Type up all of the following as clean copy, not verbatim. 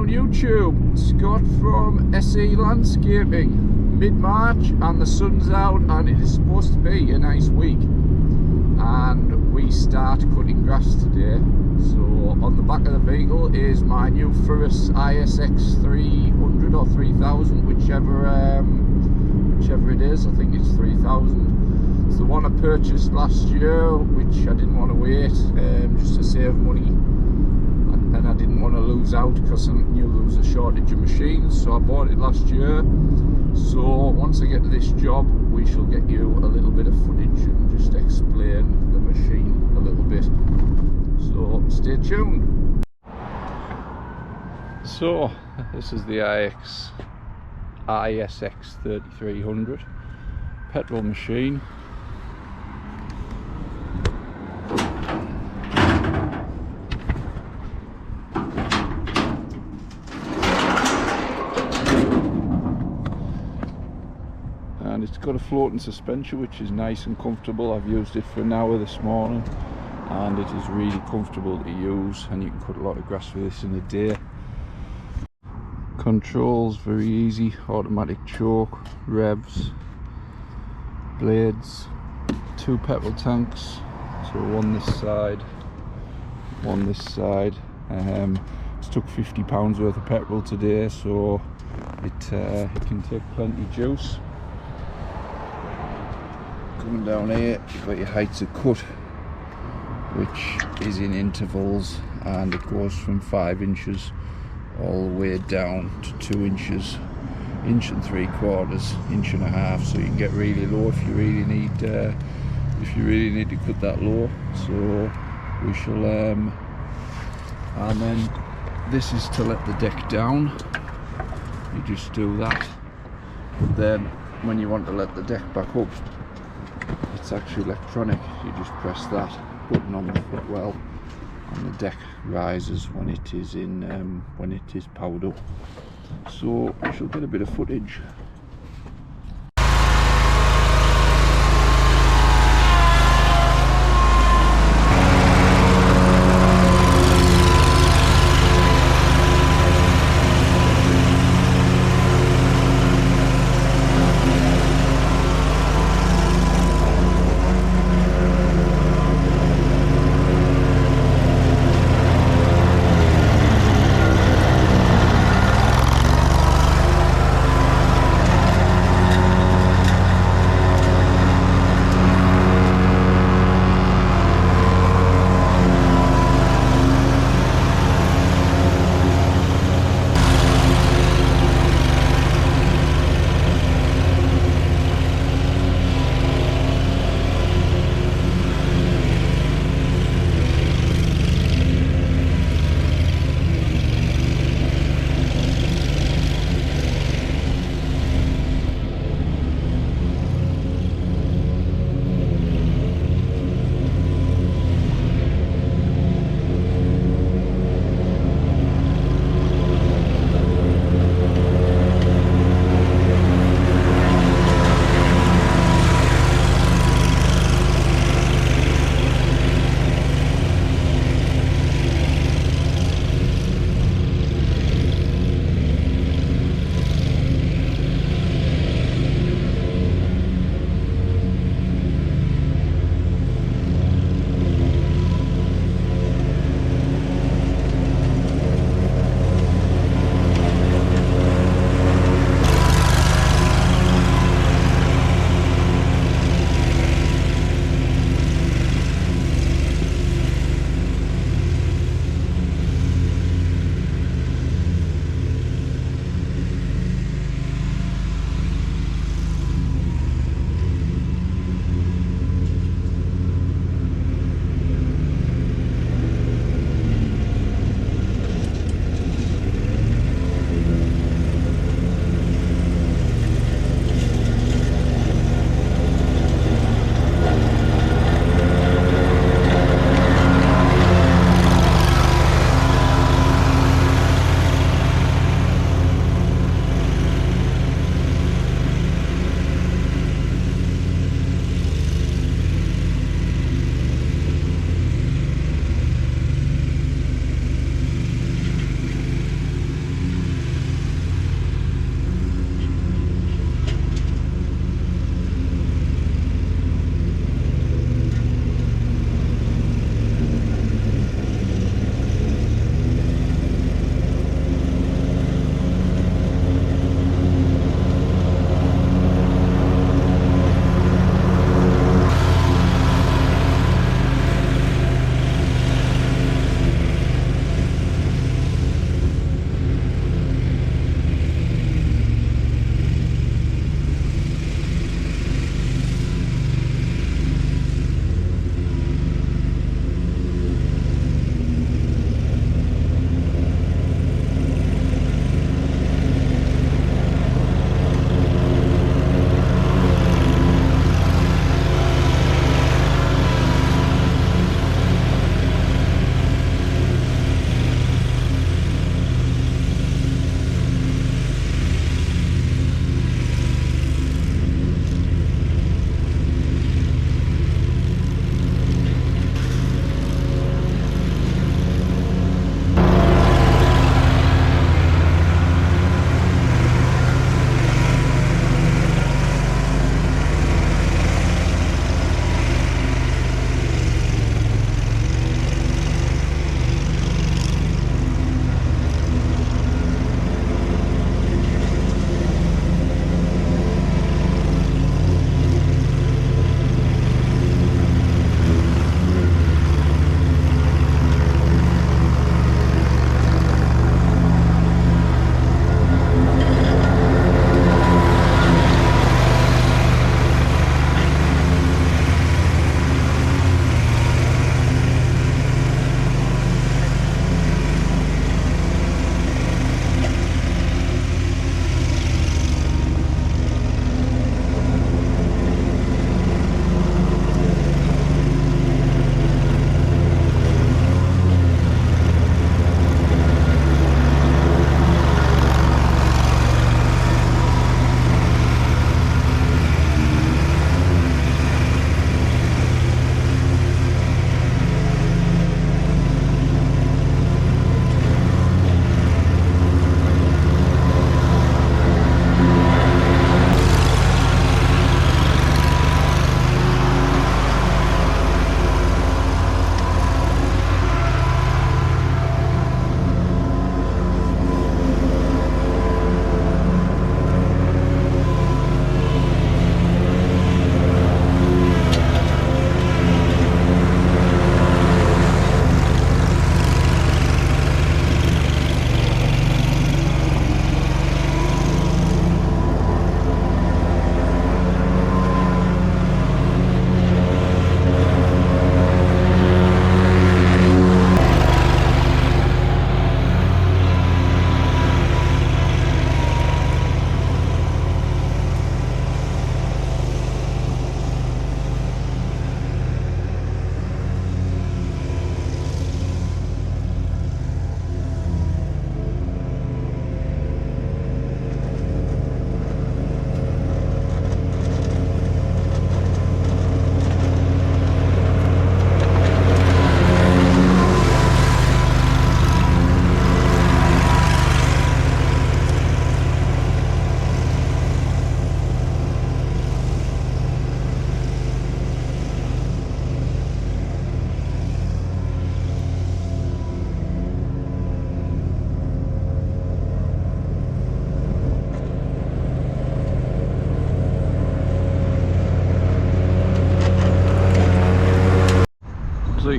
YouTube, Scott from SE Landscaping. Mid-March and the sun's out and it is supposed to be a nice week, and we start cutting grass today. So on the back of the vehicle is my new Ferris ISX3300 or 3000, whichever it is. I think it's 3000. It's the one I purchased last year, which I didn't want to wait just to save money. And I didn't want to lose out because I knew there was a shortage of machines, so I bought it last year. So once I get to this job, we shall get you a little bit of footage and just explain the machine a little bit. So stay tuned. So this is the ISX3300 petrol machine. And it's got a floating suspension, which is nice and comfortable. I've used it for an hour this morning and it is really comfortable to use, and you can cut a lot of grass with this in a day. Controls very easy: automatic choke, revs, blades, 2 petrol tanks, so one this side, one this side. It's took £50 worth of petrol today, so it can take plenty juice. Coming down here, you've got your heights of cut, which is in intervals, and it goes from 5 inches all the way down to 2 inches, 1 3/4 inches, 1.5 inches. So you can get really low if you really need to cut that low. So we shall, and then this is to let the deck down. You just do that. But then when you want to let the deck back up, it's actually electronic. You just press that button on the footwell and the deck rises when it is powered up. So I shall get a bit of footage.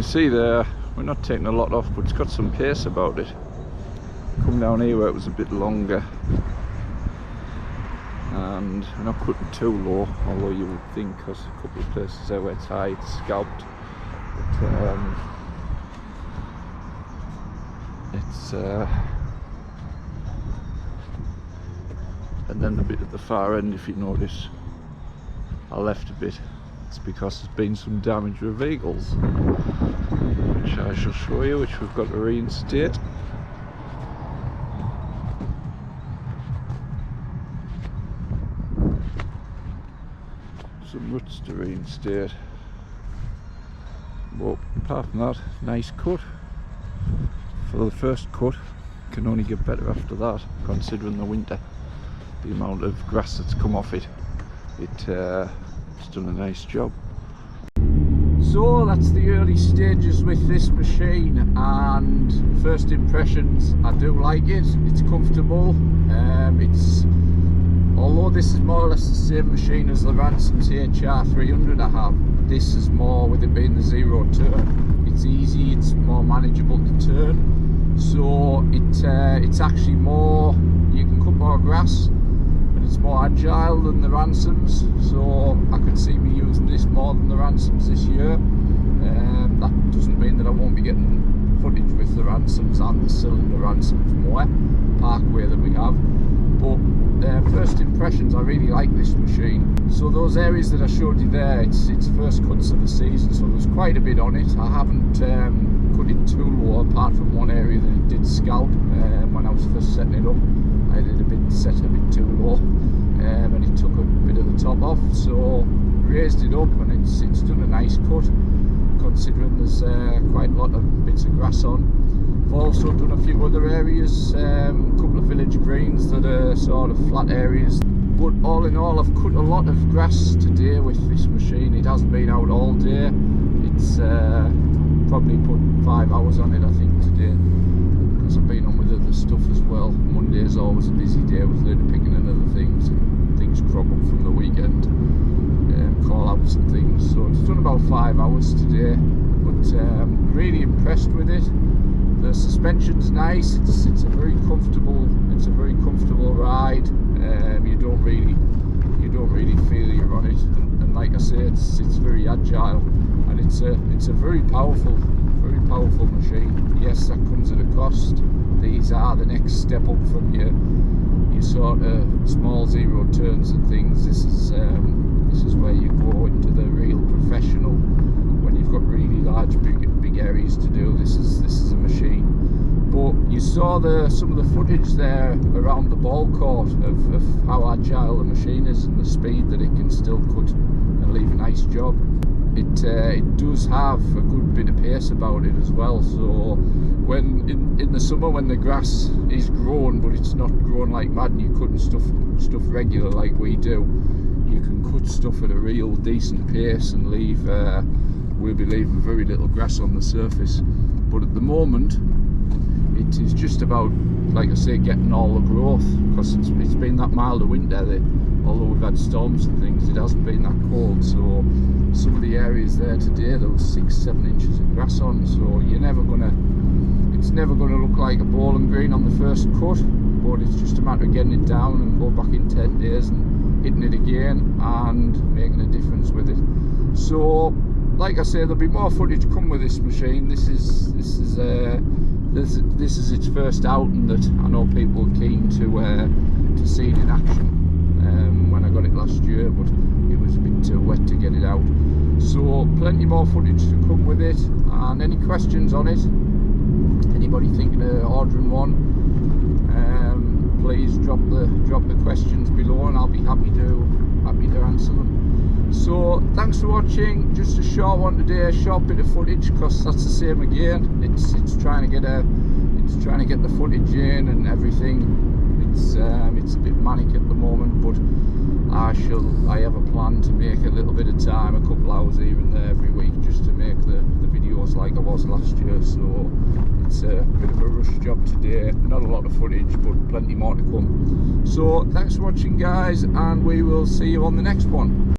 can see there, we're not taking a lot off, but it's got some pace about it. Come down here where it was a bit longer, and we're not cutting too low, although you would think, because a couple of places there where it's high, it's scalped. But it's and then the bit at the far end, if you notice, I left a bit. It's because there's been some damage with vehicles, which I shall show you, which we've got to reinstate. Some ruts to reinstate. But apart from that, nice cut. For the first cut, can only get better after that, considering the winter. The amount of grass that's come off it. It's done a nice job. So that's the early stages with this machine, and first impressions, I do like it. It's comfortable. Although this is more or less the same machine as the Ransom's HR300 I have, this is more, with it being the zero turn, it's easy, it's more manageable to turn. So it's actually more, you can cut more grass, and it's more agile than the Ransoms. So I could see me using this more than the Ransoms this year. That doesn't mean that I won't be getting footage with the Ransoms and the cylinder Ransoms more, Parkway that we have. But first impressions, I really like this machine. So those areas that I showed you there, it's first cuts of the season, so there's quite a bit on it. I haven't cut it too low, apart from one area that it did scalp when I was first setting it up. I did set a bit too low, and it took a bit of the top off, so raised it up, and it's done a nice cut, considering there's quite a lot of bits of grass on. I've also done a few other areas, a couple of village greens that are sort of flat areas. But all in all, I've cut a lot of grass today with this machine. It hasn't been out all day. It's probably put 5 hours on it, I think, today, because I've been on with other stuff as well. Monday's always a busy day with load of picking and other things, and things crop up from the weekend, call outs and things. So it's done about 5 hours today, but really impressed with it. The suspension's nice. It's a very comfortable ride. You don't really feel you're on it, and like I say, it's very agile, and it's a very powerful machine. Yes, that comes at a cost. These are the next step up from your sort of small zero turns and things. This is where you go into the real professional, when you've got really large big areas to do. This is a machine. But you saw some of the footage there around the ball court of how agile the machine is, and the speed that it can still cut and leave a nice job. It does have a good bit of pace about it as well. So when in the summer, when the grass is grown, but it's not grown like mad, and you're cutting stuff regular like we do, you can cut stuff at a real decent pace and leave. We'll be leaving very little grass on the surface. But at the moment, it is just about, like I say, getting all the growth, because it's been that mild a winter that, although we've had storms and things, it hasn't been that cold. So some of the areas there today, there was 6-7 inches of grass on. So it's never gonna look like a bowling green on the first cut, but it's just a matter of getting it down and go back in 10 days and hitting it again and making a difference with it. So like I say, there'll be more footage come with this machine. This is its first outing that I know people are keen to see it in action. When I got it last year, but it was a bit too wet to get it out. So plenty more footage to come with it. And any questions on it, anybody thinking of ordering one, please drop the questions below, and I'll be happy to answer them. So thanks for watching. Just a short one today, a short bit of footage, because that's the same again. It's trying to get the footage in and everything. It's a bit manic at the moment, but I have a plan to make a little bit of time, a couple hours here and there every week, just to make the videos like I was last year. So it's a bit of a rush job today, not a lot of footage, but plenty more to come. So thanks for watching, guys, and we will see you on the next one.